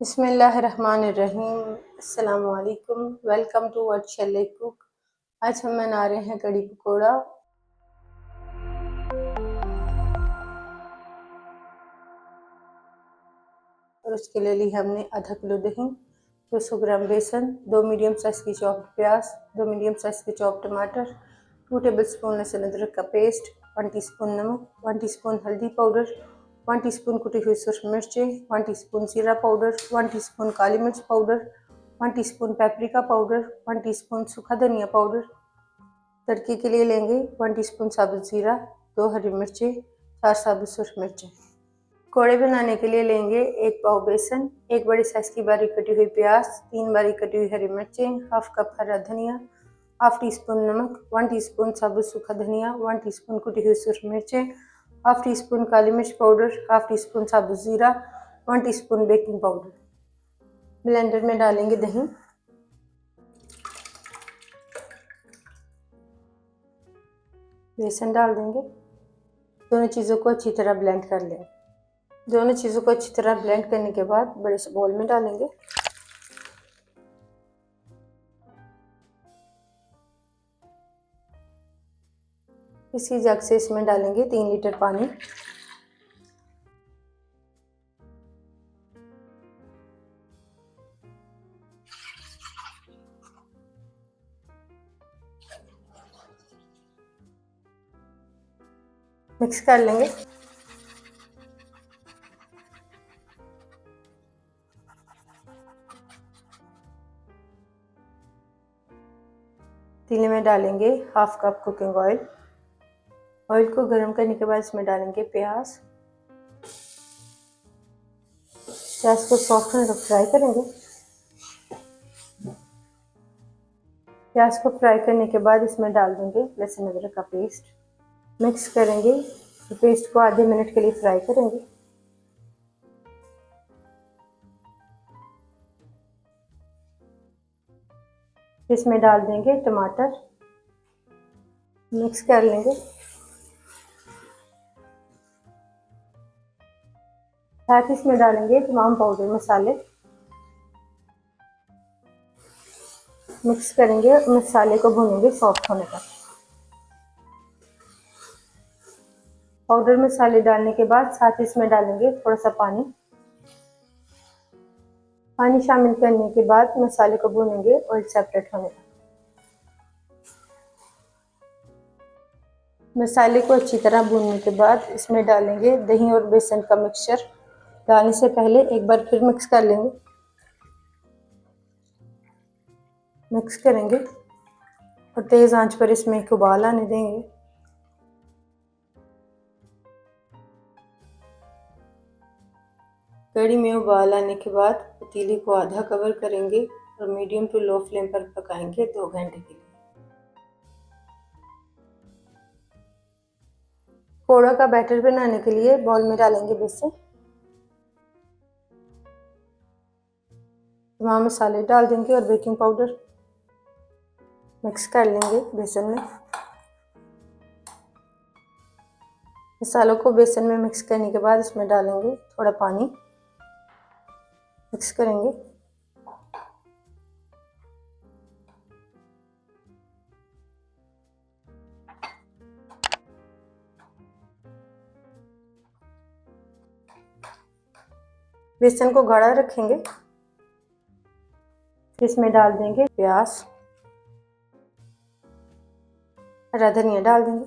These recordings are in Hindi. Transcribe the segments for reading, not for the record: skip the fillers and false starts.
बिस्मिल्लाहिर्रहमानिर्रहीम। अस्सलामु अलैकुम। Welcome to what shall I cook. आज हम बना रहे हैं कड़ी पकौड़ा। और उसके लिए ली हमने आधा किलो दही, 200 ग्राम बेसन, 2 मीडियम साइज़ की चॉप्ड प्याज, 2 मीडियम साइज़ के चॉप्ड टमाटर, 2 टेबलस्पून लहसुन अदरक का पेस्ट, 1 टीस्पून नमक, 1 टीस्पून हल्दी पाउडर, 1 टीस्पून कुटी हुई सुर्ख मिर्चें, 1 टीस्पून जीरा पाउडर, 1 टीस्पून काली मिर्च powder, 1 teaspoon paprika powder, 1 teaspoon सूखा धनिया पाउडर। तड़के के लिए लेंगे 1 टीस्पून साबुत जीरा, 2 हरी मिर्चें, 4 साबुत सुर्ख मिर्चें। पकौड़े बनाने के लिए लेंगे 1 पाव बेसन, 1 बड़ी साइज़ की बारीक कटी हुई प्याज, 3 बारीक कटी हुई हरी मिर्चें, हाफ कप हरा धनिया, हाफ टी स्पून नमक, 1 टीस्पून साबुत सूखा धनिया, 1 टीस्पून कुटी हुई सुर्ख मिर्चें, हाफ टी स्पून काली मिर्च पाउडर, हाफ टी स्पून साबुत जीरा, 1 टीस्पून बेकिंग पाउडर। ब्लेंडर में डालेंगे दही, बेसन डाल देंगे। दोनों चीज़ों को अच्छी तरह ब्लेंड कर लें। दोनों चीज़ों को अच्छी तरह ब्लेंड करने के बाद बड़े से बाउल में डालेंगे। इसी जग से इसमें डालेंगे 3 लीटर पानी। मिक्स कर लेंगे। पतीले में डालेंगे half cup cooking oil. Oil को गर्म करने के बाद इसमें डालेंगे प्याज। प्याज को सॉफ्ट होने तक फ्राई करेंगे। प्याज को फ्राई करने के बाद इसमें डाल देंगे लहसुन अदरक का पेस्ट। मिक्स करेंगे। पेस्ट को आधे मिनट के लिए फ्राई करेंगे। इसमें डाल देंगे टमाटर, मिक्स कर लेंगे। साथ ही इसमें डालेंगे तमाम पाउडर मसाले। मिक्स करेंगे और मसाले को भूनेंगे सॉफ्ट होने तक। पाउडर मसाले डालने के बाद साथ ही इसमें डालेंगे थोड़ा सा पानी। पानी शामिल करने के बाद मसाले को भूनेंगे ऑयल सेपरेट होने तक। मसाले को अच्छी तरह भूनने के बाद इसमें डालेंगे दही और बेसन का मिक्सचर। डालने से पहले एक बार फिर मिक्स कर लेंगे। मिक्स करेंगे और तेज़ आंच पर इसमें एक उबाल आने देंगे। कड़ी में उबाल आने के बाद पतीले को आधा कवर करेंगे और मीडियम टू लो फ्लेम पर पकाएंगे 2 घंटे के लिए। पकौड़ा का बैटर बनाने के लिए बाउल में डालेंगे बेसन। तमाम मसाले डाल देंगे और बेकिंग पाउडर। मिक्स कर लेंगे बेसन में। मसालों को बेसन में मिक्स करने के बाद इसमें डालेंगे थोड़ा पानी। मिक्स करेंगे। बेसन को गाढ़ा रखेंगे। इसमें डाल देंगे प्याज, हरा धनिया डाल देंगे,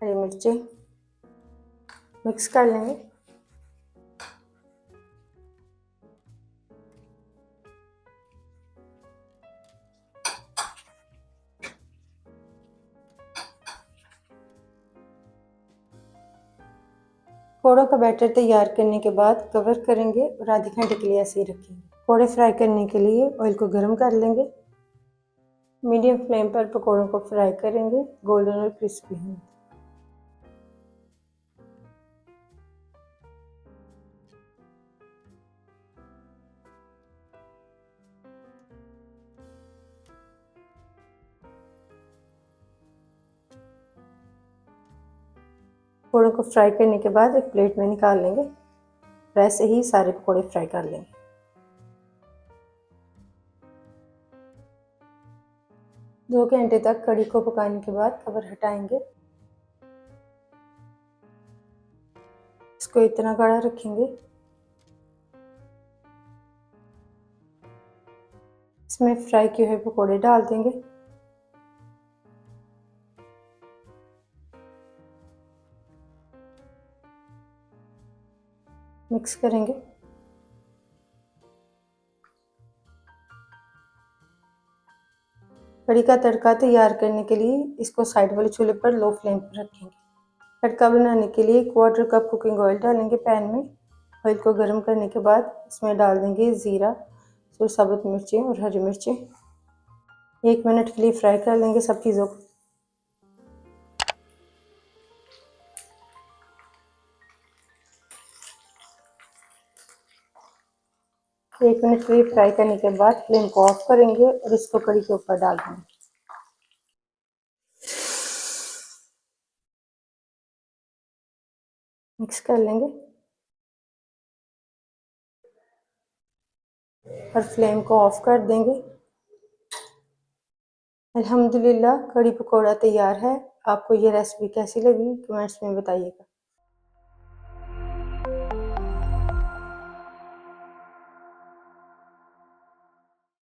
हरी मिर्चें। मिक्स कर लेंगे। पकौड़ों का बैटर तैयार करने के बाद कवर करेंगे और आधे घंटे के लिए ऐसे ही रखेंगे। पकौड़े फ्राई करने के लिए ऑयल को गर्म कर लेंगे। मीडियम फ्लेम पर पकौड़ों को फ्राई करेंगे गोल्डन और क्रिस्पी हों। पकौड़ों को फ्राई करने के बाद एक प्लेट में निकाल लेंगे। वैसे ही सारे पकौड़े फ्राई कर लेंगे। दो घंटे तक कढ़ी को पकाने के बाद कवर हटाएंगे। इसको इतना गाढ़ा रखेंगे। इसमें फ्राई किए हुए पकौड़े डाल देंगे। मिक्स करेंगे। कढ़ी का तड़का तैयार करने के लिए इसको साइड वाले चूल्हे पर लो फ्लेम पर रखेंगे। तड़का बनाने के लिए 1/4 कप कुकिंग ऑयल डालेंगे पैन में। ऑयल को गर्म करने के बाद इसमें डाल देंगे ज़ीरा, फिर साबुत मिर्चें और हरी मिर्चें। 1 मिनट के लिए फ्राई कर लेंगे सब चीज़ों को। एक मिनट के लिए फ्राई करने के बाद फ्लेम को ऑफ करेंगे और इसको कढ़ी के ऊपर डाल देंगे। मिक्स कर लेंगे और फ्लेम को ऑफ कर देंगे। अल्हम्दुलिल्लाह कढ़ी पकौड़ा तैयार है। आपको ये रेसिपी कैसी लगी कमेंट्स में बताइएगा।